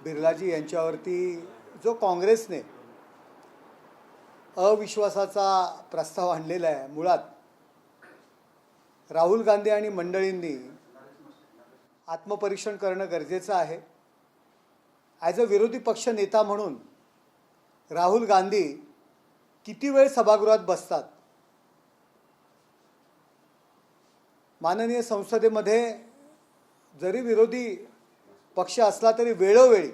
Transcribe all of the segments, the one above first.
बिर्लाजी यांच्यावरती जो काँग्रेसने अविश्वासाचा प्रस्ताव आणलेला आहे, मुळात राहुल गांधी आणि मंडळींनी आत्मपरीक्षण करणं गरजेचं आहे। ॲज अ विरोधी पक्ष नेता म्हणून राहुल गांधी किती वेळ सभागृहात बसतात? माननीय संसदेमध्ये जरी विरोधी पक्ष असला तरी वेळोवेळी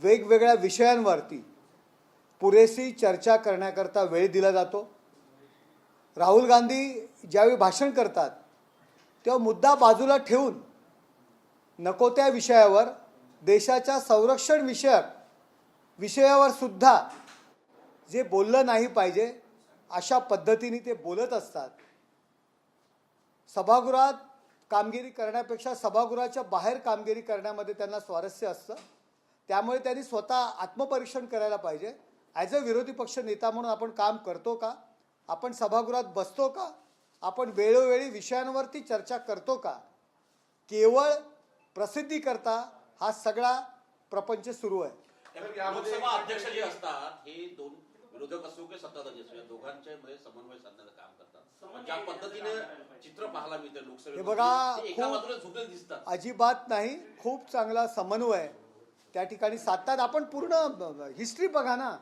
वेगवेगळ्या विषयांवरती पुरेशी चर्चा करण्याकरता वेळ दिला जातो। राहुल गांधी ज्यावेळी भाषण करतात तेव्हा मुद्दा बाजूला ठेवून नको त्या विषयावर, देशाच्या संरक्षण विषयावर सुद्धा जे बोललं नाही पाहिजे अशा पद्धतीने ते बोलत असतात। सभागृहात कामगिरी करण्यापेक्षा सभागृहाच्या बाहेर कामगिरी करण्यामध्ये त्यांना स्वारस्य असतं। त्यामुळे त्यांनी स्वतः आत्मपरीक्षण करायला पाहिजे। ॲज अ विरोधी पक्ष नेता म्हणून आपण काम करतो का? आपण सभागृहात बसतो का? आपण वेळोवेळी विषयांवरती चर्चा करतो का? केवळ प्रसिद्धी करता हा सगळा प्रपंच सुरू आहे। लोकसभा अध्यक्ष जे असतात हे दोन विरोधक असो की सत्ताधारी असो या दोघांच्या मध्ये समन्वय साधण्याचं काम करतात। ज्या पद्धतीने चित्र पाहायला मिळतं लोकसभेत, हे बघा, एका बाजूला झुकलेले दिसतात। अजिबात नाही, खूप चांगला समन्वय त्या ठिकाणी साधतात। आपण पूर्ण हिस्ट्री बघा ना,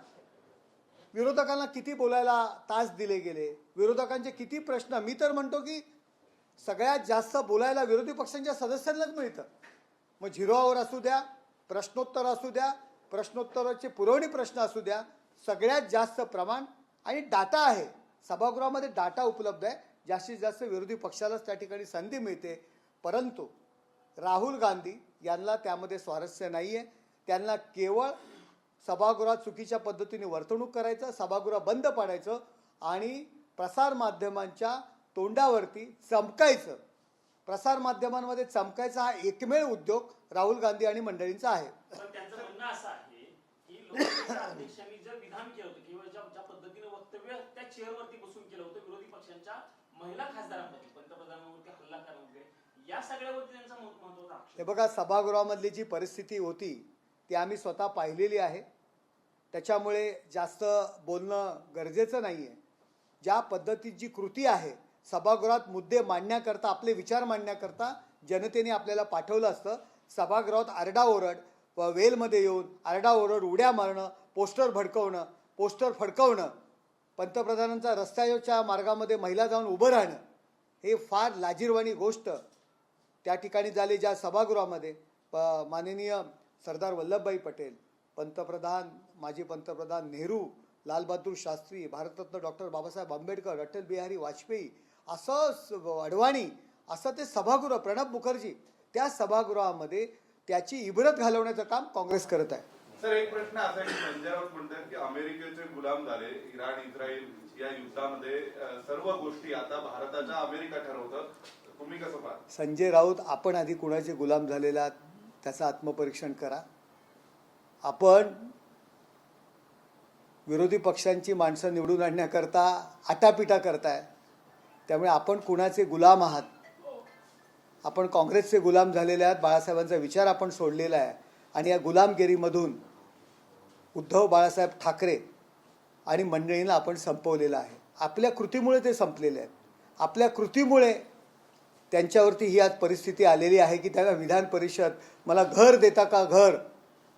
विरोधकांना किती बोलायला तास दिले गेले, विरोधकांचे किती प्रश्न। मी तर म्हणतो की सगळ्यात जास्त बोलायला विरोधी पक्षांच्या सदस्यांनाच मिळतं। मग 0 आवर असू द्या, प्रश्नोत्तर असू द्या, प्रश्नोत्तराचे पुरवणी प्रश्न असू द्या, सगळ्यात जास्त प्रमाण आणि डाटा आहे सभागृहामध्ये, डाटा उपलब्ध आहे। जास्तीत जास्त विरोधी पक्षालाच त्या ठिकाणी संधी मिळते। परंतु राहुल गांधी यांना त्यामध्ये स्वारस्य नाही आहे। त्यांना केवळ सभागृहात चुकीच्या पद्धतीने वर्तणूक करायचं, सभागृह बंद पाडायचं आणि प्रसारमाध्यमांच्या तोंडावरती चमकायचं। प्रसारमाध्यमांमध्ये चमकायचा हा एकमेव उद्योग राहुल गांधी आणि मंडळींचा आहे। त्यांचं म्हणणं असं आहे की लोकसभेच्या अध्यक्षांनी जे विधान केलं होतं किंवा ज्या पद्धतीने वक्तव्य त्या चेअरवरती बसून केलं होतं विरोधी पक्षांच्या महिला खासदारांवरती, पंतप्रधानांवरती हल्ला करण्यावरती, या सगळ्यावरती त्यांचा महत्त्वाचा आक्षेप। हे बघा, सभागृहामधली जी परिस्थिती होती ती आम्ही स्वतः पाहिलेली आहे। त्याच्यामुळे जास्त बोलणं गरजेचं नाही आहे। ज्या पद्धतीची कृती आहे, सभागृहात मुद्दे मांडण्याकरता, आपले विचार मांडण्याकरता जनतेने आपल्याला पाठवलं असतं। सभागृहात आरडाओरड, वेलमध्ये येऊन आरडाओरड, उड्या मारणं, पोस्टर भडकवणं, पोस्टर फडकवणं, पंतप्रधानांचा रस्त्याच्या मार्गामध्ये महिला जाऊन उभं राहणं, हे फार लाजिरवाणी गोष्ट त्या ठिकाणी झाली। ज्या सभागृहामध्ये माननीय सरदार वल्लभभाई पटेल, पंतप्रधान, माजी पंतप्रधान नेहरू, लालबहादूर शास्त्री, भारतरत्न डॉक्टर बाबासाहेब आंबेडकर, अटल बिहारी वाजपेयी, असं अडवाणी, असं ते सभागृह, प्रणब मुखर्जी, त्या सभागृहामध्ये त्याची इबरत घालवण्याचं काम काँग्रेस करत आहे। सर, एक प्रश्न असा आहे की संजय राऊत म्हणतात की अमेरिकेचे गुलाम झाले, इराण इस्रायल या युद्धामध्ये सर्व गोष्टी आता भारताच्या अमेरिका ठरवतं, तुम्ही कसं पाहता? संजय राऊत, आपण आधी कुणाचे गुलाम झालेला त्याचं आत्मपरीक्षण करा। आपण विरोधी पक्षांची माणसं निवडून आणण्याकरता आटापिटा करताय, त्यामुळे आपण कुणाचे गुलाम आहात? आपण काँग्रेसचे गुलाम झालेले आहात। बाळासाहेबांचा विचार आपण सोडलेला आहे आणि या गुलामगिरीमधून उद्धव बाळासाहेब ठाकरे आणि मंडळींना आपण संपवलेलं आहे। आपल्या कृतीमुळे ते संपलेले आहेत। आपल्या कृतीमुळे त्यांच्यावरती ही आज परिस्थिती आलेली आहे की त्याला विधान परिषद, मला घर देता का घर,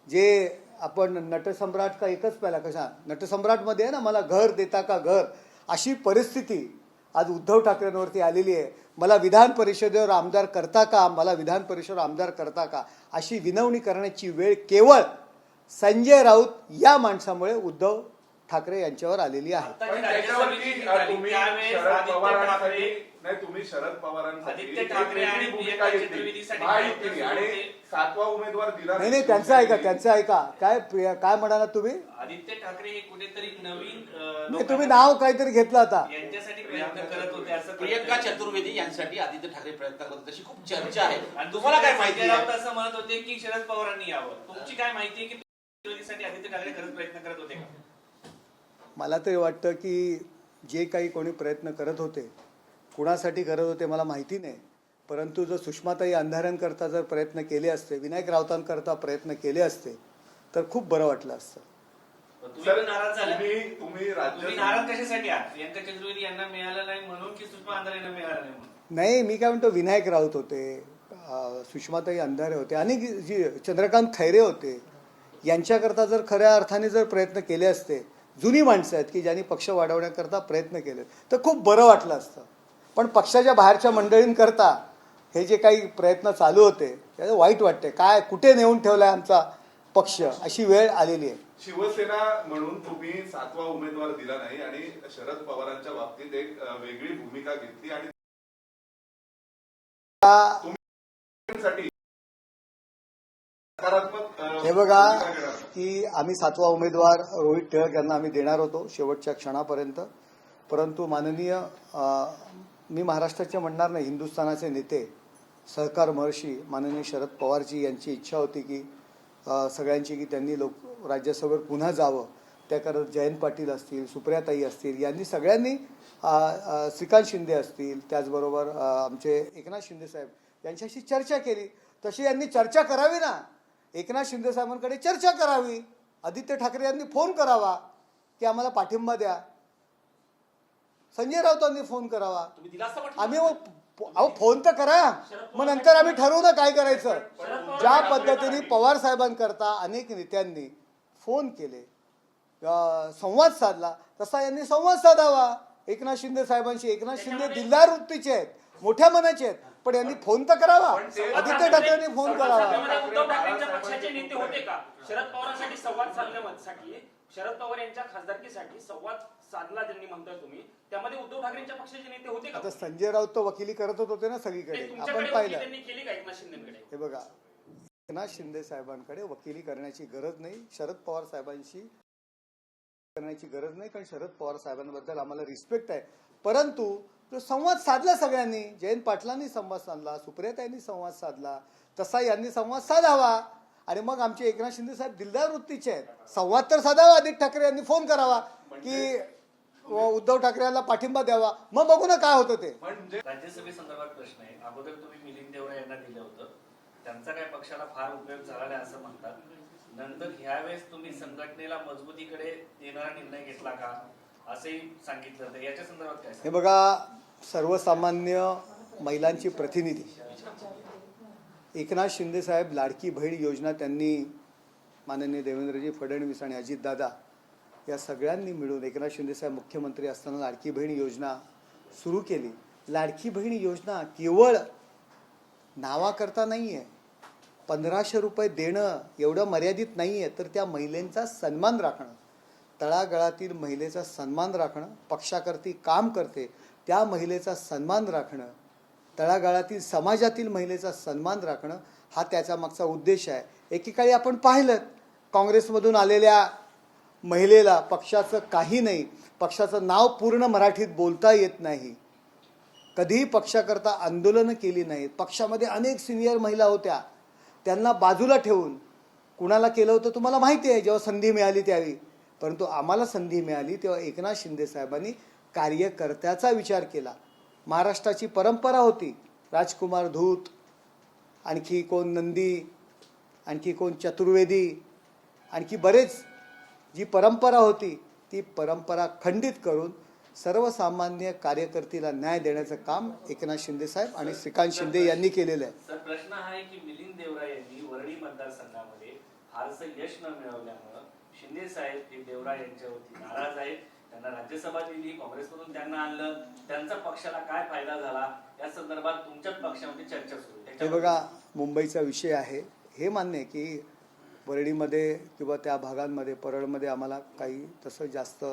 जे आपण नटसम्राट का एकच पहिला कशा नटसम्राटमध्ये आहे ना, मला घर देता का घर, अशी परिस्थिती आज उद्धव ठाकरेंवरती आलेली आहे। मला विधान परिषदेवर आमदार करता का, मला विधान परिषदेवर आमदार करता का, अशी विनवणी करण्याची वेळ केवळ संजय राऊत या माणसामुळे उद्धव ठाकरे यांच्यावर आलेली आहे। तुम्ही शरद पवारांसाठी आदित्य ठाकरे आणि भूमिका घेतली आणि 7वा उमेदवार दिला नाही, त्यांचं ऐका, काय म्हणाला तुम्ही? आदित्य ठाकरे हे कुठेतरी नवीन नाही, तुम्ही नाव काहीतरी घेतलं आता, यांच्यासाठी प्रयत्न करत होते असं प्रियंका चतुर्वेदी यांसाठी आदित्य ठाकरे प्रयत्न करत, तशी खूप चर्चा आहे। आणि तुम्हाला काय माहिती आहे? असं म्हणत होते की शरद पवारांनी यावं, तुमची काय माहिती आहे की विरोधीसाठी आदित्य ठाकरे खरंच प्रयत्न करत होते का? मला तरी वाटतं की जे काही कोणी प्रयत्न करत होते, कुणासाठी करत होते मला माहिती नाही, परंतु जर सुषमाताई अंधाऱ्यांकरता जर प्रयत्न केले असते, विनायक राऊतांकरता प्रयत्न केले असते तर खूप बरं वाटलं असतं. तुम्ही पण नाराज झाले. तुम्ही तुम्ही राज्य नाराज कशासाठी आहात? प्रियंका चतुर्वेदी यांना मिळालं नाही म्हणून की सुषमा अंधारे यांना मिळालं नाही म्हणून? नाही, मी काय म्हणतो, विनायक राऊत होते, सुषमाताई अंधारे होते आणि जी चंद्रकांत खैरे होते, यांच्याकरता जर खऱ्या अर्थाने जर प्रयत्न केले असते, जुनी माणसं आहेत की ज्यांनी पक्ष वाढवण्याकरता प्रयत्न केले, तर खूप बरं वाटलं असतं. पण पक्षाच्या बाहेरच्या मंडळींकरता हे जे काही प्रयत्न चालू होते त्याचं वाईट वाटते. काय कुठे नेऊन ठेवलाय आमचा पक्ष, अशी वेळ आलेली आहे. शिवसेना म्हणून तुम्ही 7वा उमेदवार दिला नाही आणि शरद पवारांच्या बाबतीत एक वेगळी भूमिका घेतली आणि साठी सकारात्मक हे बघा भूमिका घेणार. की आम्ही 7वा उमेदवार रोहित टिळक यांना आम्ही देणार होतो शेवटच्या क्षणापर्यंत, परंतु माननीय मी महाराष्ट्राचे म्हणणार नाही, हिंदुस्थानाचे नेते सहकार महर्षी माननीय शरद पवारजी यांची इच्छा होती की सगळ्यांची की त्यांनी राज्यसभेवर पुन्हा जावं. त्याकरता जयंत पाटील असतील, सुप्रियाताई असतील, यांनी सगळ्यांनी श्रीकांत शिंदे असतील, त्याचबरोबर आमचे एकनाथ शिंदे साहेब यांच्याशी चर्चा केली. तशी यांनी चर्चा करावी ना, एकनाथ शिंदे साहेबांकडे चर्चा करावी, आदित्य ठाकरे यांनी फोन करावा की आम्हाला पाठिंबा द्या, संजय राऊतांनी फोन करावा. तुम्ही दिला असता पाठिंबा? आम्ही अहो फोन तर करा, मग नंतर आम्ही ठरवू ना काय करायचं. ज्या पद्धतीने पवार साहेबांकरता अनेक नेत्यांनी फोन केले, संवाद साधला, तसा यांनी संवाद साधावा एकनाथ शिंदे साहेबांशी. एकनाथ शिंदे दिलदार वृत्तीचे आहेत, मोठ्या मनाचे आहेत, पण यांनी फोन तर करावा, आदित्य ठाकरेंनी फोन करावा. उद्धव ठाकरेंच्या पक्षाचे नेते होते का शरद पवारांसाठी संवाद साधण्यासाठी? शरद पवार यांच्या खासदारकीसाठी संवाद साधला ज्यांनी म्हणताय तुम्ही, त्यामध्ये उद्धव ठाकरेंच्या पक्षाचे नेते होते का? आता संजय राऊत तर वकिली करतच होते ना सगळीकडे, आपण तुमच्याकडे पाहिलं. त्यांनी केली का एकनाथ शिंदेकडे? हे बघा, एकनाथ शिंदे साहेबांकडे वकिली करण्याची गरज नाही, शरद पवार साहेबांशी करण्याची गरज नाही, कारण शरद पवार साहेबांबद्दल आम्हाला रिस्पेक्ट आहे. परंतु जो संवाद साधला सगळ्यांनी, जयंत पाटलांनी संवाद साधला, सुप्रियाताईंनी संवाद साधला, तसा यांनी संवाद साधावा. आणि मग आमचे एकनाथ शिंदे साहेब दिलदार वृत्तीचे आहेत, संवाद तर साधावा. आदित्य ठाकरे यांनी फोन करावा की उद्धव ठाकरे यांना पाठिंबा द्यावा, मग बघू ना काय होतं ते. म्हणजे राज्यसभेसंदर्भात प्रश्न आहे. अगोदर तुम्ही मिलिंद देवरा यांना दिलं होतं, त्यांचा काय पक्षाला फार उपयोग झाला नाही असं म्हणतात. नंतर ह्यावेळेस तुम्ही संघटनेला मजबूतीकडे येणारा निर्णय घेतला का असंही सांगितलं, तर याच्या संदर्भात काय? हे बघा, सर्वसामान्य महिलांची प्रतिनिधी एकनाथ शिंदे साहेब लाडकी बहीण योजना त्यांनी माननीय देवेंद्रजी फडणवीस आणि अजितदादा या सगळ्यांनी मिळून एकनाथ शिंदे साहेब मुख्यमंत्री असताना लाडकी बहीण योजना सुरू केली. लाडकी बहीण योजना केवळ नावाकरता नाही आहे, 1500 रुपये देणं एवढं मर्यादित नाही आहे, तर त्या महिलेचा सन्मान राखणं, तळागाळातील महिलेचा सन्मान राखणं, पक्षाकरती काम करते त्या महिलेचा सन्मान राखणं, तळागाळातील समाजातील महिलेचा सन्मान राखणं, हा त्याचा मागचा उद्देश आहे. एकेकाळी आपण पाहिलं, काँग्रेसमधून आलेल्या महिलेला पक्षाचं काही नाही, पक्षाचं नाव पूर्ण मराठीत बोलता येत नाही, कधीही पक्षाकरता आंदोलनं केली नाहीत. पक्षामध्ये अनेक सिनियर महिला होत्या, त्यांना बाजूला ठेवून कुणाला केलं होतं तुम्हाला माहिती आहे, जेव्हा संधी मिळाली त्यावेळी. परंतु आम्हाला संधी मिळाली तेव्हा एकनाथ शिंदे साहेबांनी कार्यकर्त्याचा विचार केला. महाराष्ट्राची परंपरा होती, राजकुमार धूत, आणखी कोण नंदी, आणखी कोण चतुर्वेदी, आणखी बरेच जी परंपरा होती ती परंपरा खंडित करून सर्वसामान्य कार्यकर्त्याला न्याय देण्याचं काम एकनाथ शिंदे साहेब आणि श्रीकांत शिंदे यांनी केलेलं आहे. सर, प्रश्न हा आहे की मिलिंद देवरा यांनी वरळी मतदारसंघामध्ये फारसं यश न मिळवल्यामुळं शिंदे साहेब हे देवरा यांच्यावरती नाराज आहेत. त्यांना राज्यसभा दिली, काँग्रेसमधून त्यांना आणलं, त्यांचा पक्षाला काय फायदा झाला या संदर्भात तुमच्याच पक्षामध्ये चर्चा सुरू आहे. हे बघा, मुंबईचा विषय आहे, हे मान्य आहे की वरळीमध्ये किंवा त्या भागांमध्ये परळमध्ये आम्हाला काही तसं जास्त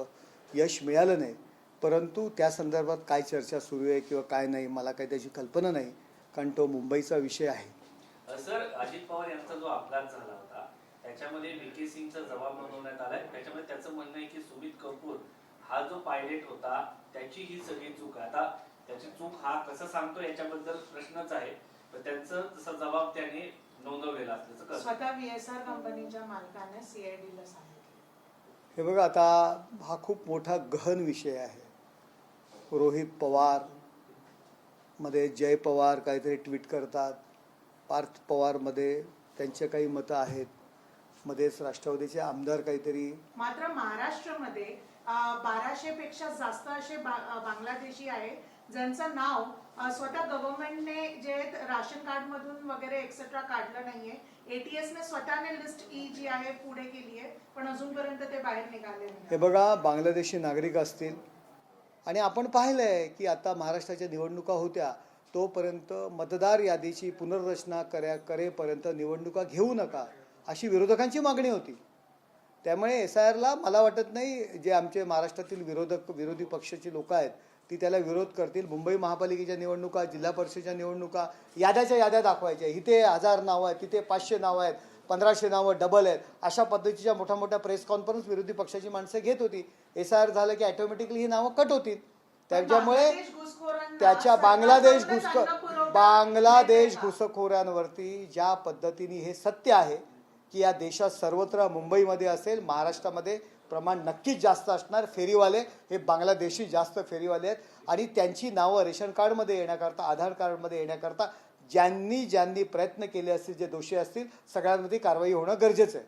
यश मिळालं नाही, परंतु त्या संदर्भात काय चर्चा सुरू आहे किंवा काय नाही मला काही त्याची कल्पना नाही, कारण तो मुंबईचा विषय आहे. सर, अजित पवार यांचा जो अपघात झाला होता त्याच्यामध्ये व्ही.के. सिंगचा जबाब नोंदवण्यात आलाय. त्याच्यामध्ये त्याचं म्हणणं आहे की सुमित कपूर हा जो पायलट होता त्याची ही सगळी चूक. आता त्याची चूक हा कसं सांगतो याच्याबद्दल प्रश्नच आहे, पण त्यांचं तसा जबाब त्याने नोंदवलेला असल्याचं स्वतः VSR कंपनीच्या मालकाने CIDला सांगितलं. हे बघा, आता हा खूप मोठा गहन विषय आहे. रोहित पवार मध्ये जय पवार काहीतरी ट्विट करतात, पार्थ पवारमध्ये त्यांचे काही मतं आहेत, मध्येच राष्ट्रवादीचे आमदार काहीतरी. मात्र महाराष्ट्रामध्ये 1200 पेक्षा जास्त असे बांगलादेशी आहे ज्यांचं नाव स्वतः गव्हर्नमेंटने जे राशन कार्ड मधून वगैरे एक्सेट्रा काढलं नाहीये. ATS ने स्वतःने लिस्ट ई जी आहे पुढे केली आहे, पण अजूनपर्यंत ते बाहेर निघाले नाही. हे बघा, बांगलादेशी नागरिक असतील आणि आपण पाहिलंय की आता महाराष्ट्राच्या निवडणुका होत्या तोपर्यंत मतदार यादीची पुनर्रचना करेपर्यंत निवडणुका घेऊ नका अशी विरोधकांची मागणी होती. त्यामुळे SIRला मला वाटत नाही जे आमचे महाराष्ट्रातील विरोधी पक्षाची लोक आहेत ती त्याला विरोध करतील. मुंबई महापालिकेच्या निवडणुका, जिल्हा परिषदेच्या निवडणुका, याद्याच्या याद्या दाखवायच्या, इथे 1000 नावं आहेत, तिथे 500 नावं आहेत, 1500 नावं डबल आहेत, अशा पद्धतीच्या मोठ्या मोठ्या प्रेस कॉन्फरन्स विरोधी पक्षाची माणसं घेत होती. SIR झालं की ऑटोमॅटिकली ही नावं कट होतील. त्याच्यामुळे त्याच्या बांगलादेश घुसखोरांवरती ज्या पद्धतीने हे सत्य आहे की या देशात सर्वत्र, मुंबईमध्ये असेल, महाराष्ट्रामध्ये प्रमाण नक्कीच जास्त असणार. फेरीवाले हे बांगलादेशी जास्त फेरीवाले आहेत आणि त्यांची नावं रेशन कार्डमध्ये येण्याकरता, आधार कार्डमध्ये येण्याकरता ज्यांनी प्रयत्न केले असतील, जे दोषी असतील, सगळ्यांवरती कारवाई होणं गरजेचं आहे.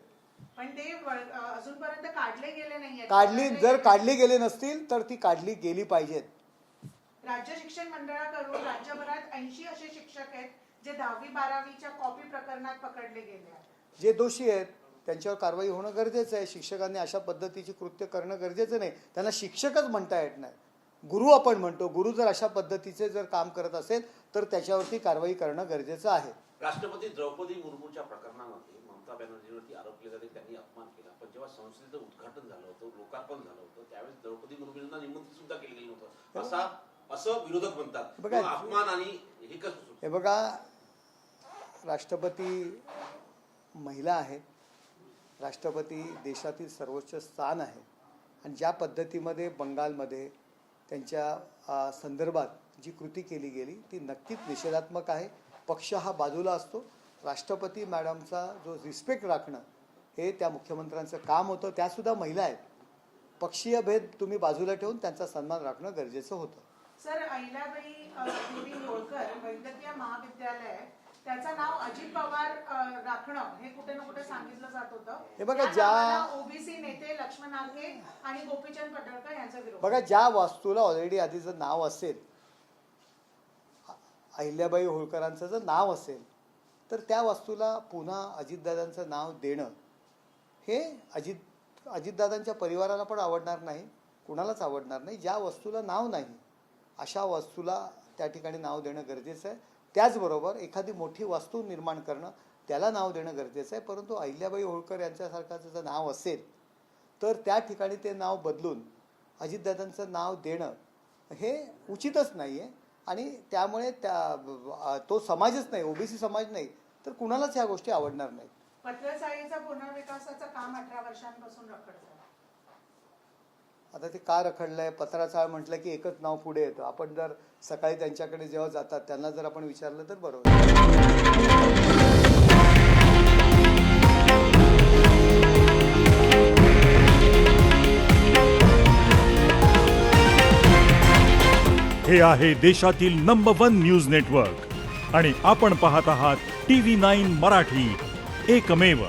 पण ते अजूनपर्यंत काढले गेले नाहीये. जर काढली गेली नसतील तर ती काढली गेली पाहिजेत. राज्य शिक्षण मंडळाकडून राज्यभरात 80 असे शिक्षक आहेत जे 10वी-12वीच्या कॉपी प्रकरणात पकडले गेले आहेत. जे दोषी आहेत त्यांच्यावर कारवाई होणं गरजेचं आहे. शिक्षकांनी अशा पद्धतीची कृत्य करणं गरजेचं नाही. त्यांना शिक्षकच म्हणता येत नाही, गुरु आपण म्हणतो. गुरु जर अशा पद्धतीचे जर काम करत असेल तर त्याच्यावरती कारवाई करणं गरजेचं आहे. राष्ट्रपती द्रौपदी मुर्मूच्या प्रकरणामध्ये ममता बॅनर्जीवरती आरोप केले जाते, त्यांनी अपमान केला. पण जेव्हा संसदेचं उद्घाटन झालं होतं, लोकार्पण झालं होतं, त्यावेळेस द्रौपदी मुर्मूंना निमंत्रित सुद्धा केलं गेलं नव्हतं असं विरोधक म्हणतात. अपमान आणि हे कसं? हे बघा, राष्ट्रपती महिला आहेत, राष्ट्रपती देशातील सर्वोच्च स्थान आहे आणि ज्या पद्धतीमध्ये बंगालमध्ये त्यांच्या संदर्भात जी कृती केली गेली ती नक्कीच निषेधात्मक आहे. पक्ष हा बाजूला असतो. राष्ट्रपती मॅडमचा जो रिस्पेक्ट राखणं हे त्या मुख्यमंत्र्यांचं काम होतं. त्यासुद्धा महिला आहेत. पक्षीय भेद तुम्ही बाजूला ठेवून त्यांचा सन्मान राखणं गरजेचं होतं. सर, अहिल्याबाई देवी होळकर वैद्यकीय महाविद्यालय, त्याचं नाव अजित पवार राखणं हे कुठे ना कुठे सांगितलं जात होतं. हे बघा, ज्या ओबीसी नेते लक्ष्मण आके आणि गोपीचंद पडळकर यांचा विरोध. बघा, ज्या वास्तूला ऑलरेडी आधीचं नाव असेल, अहिल्याबाई होळकरांचं जर नाव असेल तर त्या वास्तूला पुन्हा अजितदादांचं नाव देणं हे अजितदादांच्या परिवाराला पण आवडणार नाही, कुणालाच आवडणार नाही. ज्या वस्तूला नाव नाही अशा वस्तूला त्या ठिकाणी नाव देणं गरजेचं आहे. त्याचबरोबर एखादी मोठी वास्तू निर्माण करणं त्याला नाव देणं गरजेचं आहे. परंतु अहिल्याबाई होळकर यांच्यासारखाचं जर नाव असेल तर त्या ठिकाणी ते नाव बदलून अजितदादांचं नाव देणं हे उचितच नाही आहे आणि त्यामुळे तो समाजच नाही, ओबीसी समाज नाही, तर कुणालाच ह्या गोष्टी आवडणार नाहीत. पत्रसाळीचा पुनर्विकासाचं काम 18 वर्षांपासून रखडतं. आता ते का रखडलंय? पत्राचाळ म्हटलं की एकच नाव पुढे येतं. आपण जर सकाळी त्यांच्याकडे जेव्हा जातात त्यांना जर आपण विचारलं तर बरोबर. हे आहे देशातील नंबर 1 न्यूज नेटवर्क आणि आपण पाहत आहात TV9 मराठी, एकमेव.